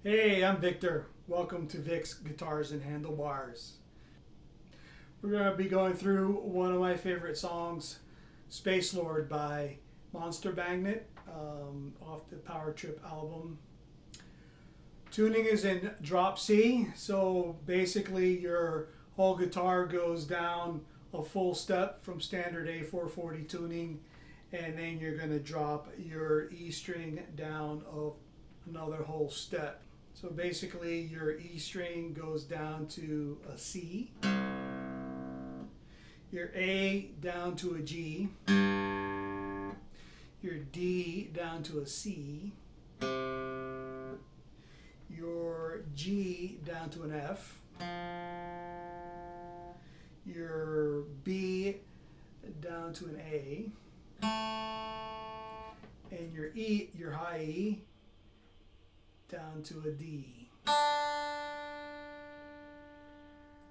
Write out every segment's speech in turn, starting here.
Hey, I'm Victor. Welcome to Vic's Guitars and Handlebars. We're going to be going through one of my favorite songs, Space Lord by Monster Magnet, off the Power Trip album. Tuning is in drop C, so basically your whole guitar goes down a full step from standard A440 tuning, and then you're going to drop your E string down another whole step. So basically your E string goes down to a C, your A down to a G, your D down to a C, your G down to an F, your B down to an A, and your E, your high E, down to a D.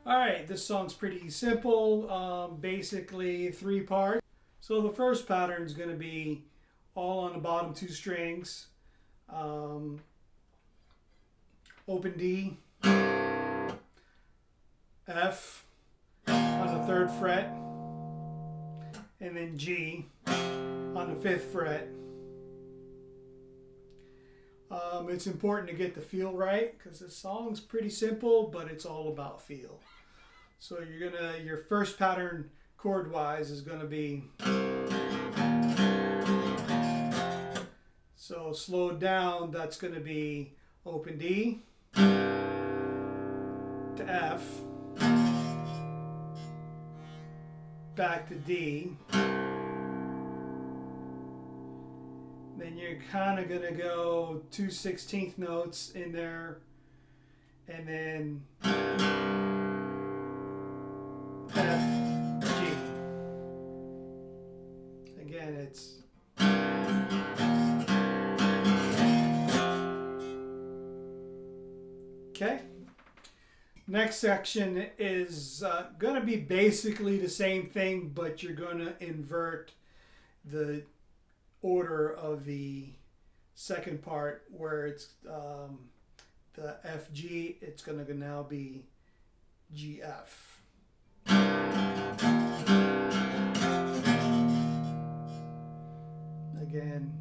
Alright, this song's pretty simple, basically 3 parts. So the first pattern is going to be all on the bottom 2 strings, open D, F on the 3rd fret, and then G on the 5th fret. It's important to get the feel right because the song's pretty simple, but it's all about feel. So your first pattern chord wise is gonna be, so slowed down, that's gonna be open D to F, back to D. Then you're kind of going to go 2 16th notes in there, and then F, G. Again, it's okay. Next section is going to be basically the same thing, but you're going to invert the order of the second part, where it's the F G, it's going to now be G F. Again.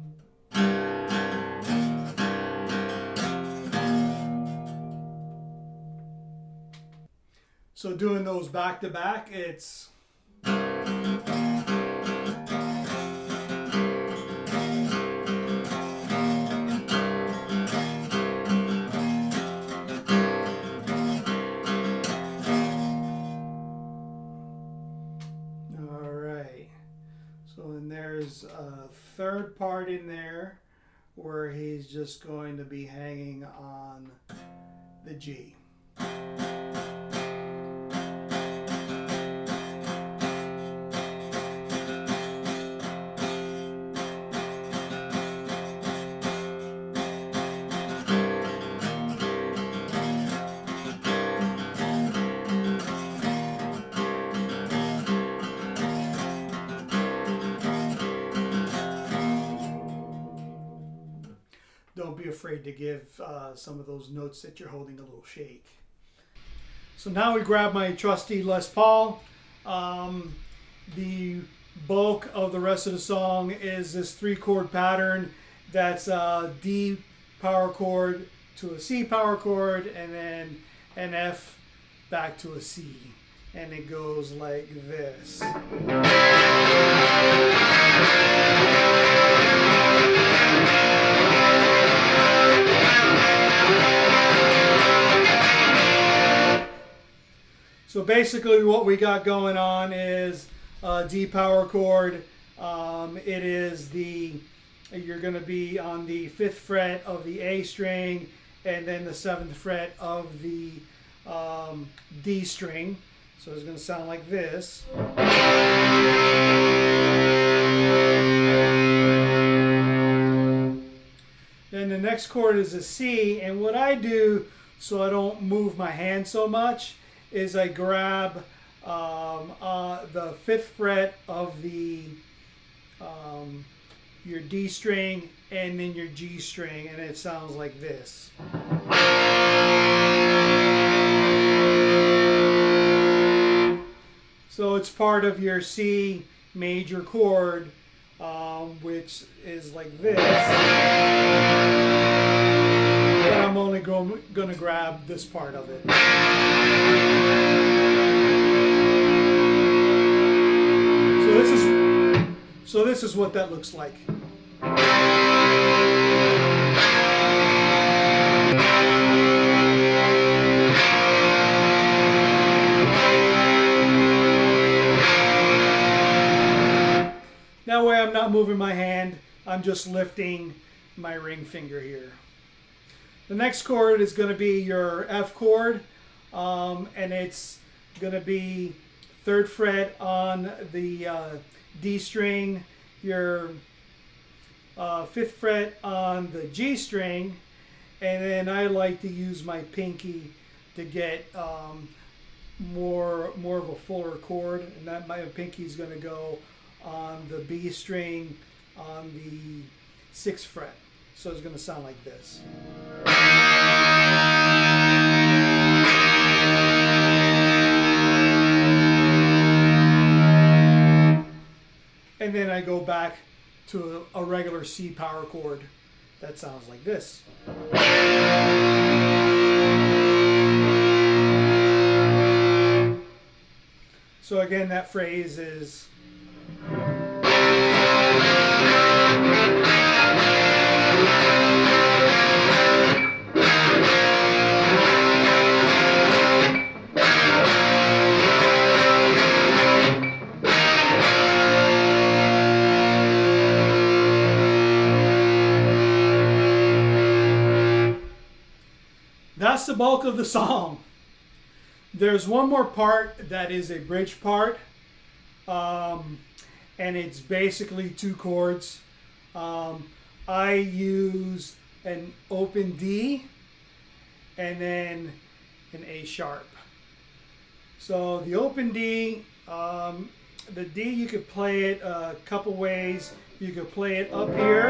So doing those back to back, it's a third part in there where he's just going to be hanging on the G. Don't be afraid to give some of those notes that you're holding a little shake. So now we grab my trusty Les Paul. The bulk of the rest of the song is this 3-chord pattern that's a D power chord to a C power chord, and then an F back to a C. And it goes like this. So basically what we got going on is a D power chord. It is you're going to be on the 5th fret of the A string, and then the 7th fret of the D string. So it's going to sound like this. Then the next chord is a C, and what I do so I don't move my hand so much is I grab the 5th fret of your D string and then your G string, and it sounds like this. it's part of your C major chord, which is like this. But I'm only going to grab this part of it. So this is what that looks like. That way I'm not moving my hand, I'm just lifting my ring finger here. The next chord is going to be your F chord, and it's going to be 3rd fret on the D string, your 5th fret on the G string, and then I like to use my pinky to get more of a fuller chord, and that my pinky is going to go on the B string on the 6th fret. So it's going to sound like this. And then I go back to a regular C power chord that sounds like this. So again, that phrase is that's the bulk of the song. There's one more part that is a bridge part, and it's basically 2 chords. I use an open D and then an A sharp. So the open D, the D you could play it a couple ways. You could play it up here.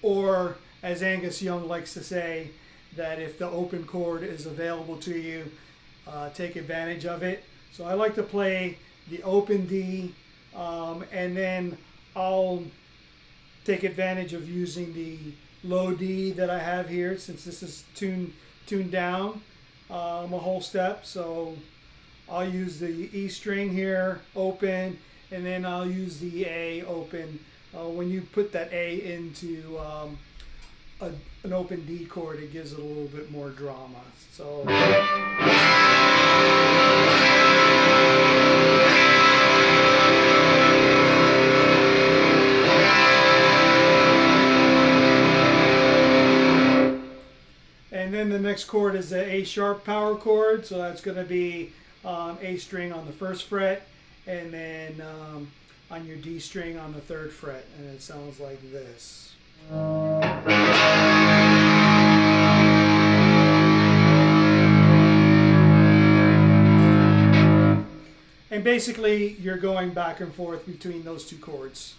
Or, as Angus Young likes to say, that if the open chord is available to you, take advantage of it. So I like to play the open D, and then I'll take advantage of using the low D that I have here, since this is tuned down a whole step. So I'll use the E string here, open, and then I'll use the A open. When you put that A into an open D chord, it gives it a little bit more drama. So. And then the next chord is the A sharp power chord, so that's going to be A string on the 1st fret, and then on your D string on the 3rd fret, and it sounds like this. And basically, you're going back and forth between those 2 chords.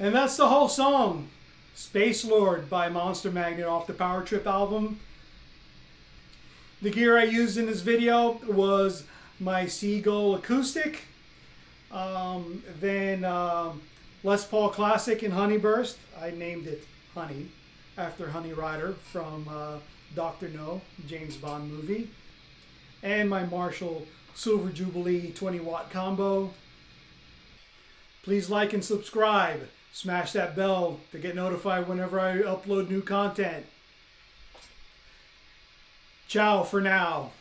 And that's the whole song, Space Lord by Monster Magnet off the Power Trip album. The gear I used in this video was my Seagull Acoustic, then Les Paul Classic in Honey Burst. I named it Honey after Honey Rider from Dr. No, James Bond movie. And my Marshall Silver Jubilee 20-watt combo. Please like and subscribe. Smash that bell to get notified whenever I upload new content. Ciao for now.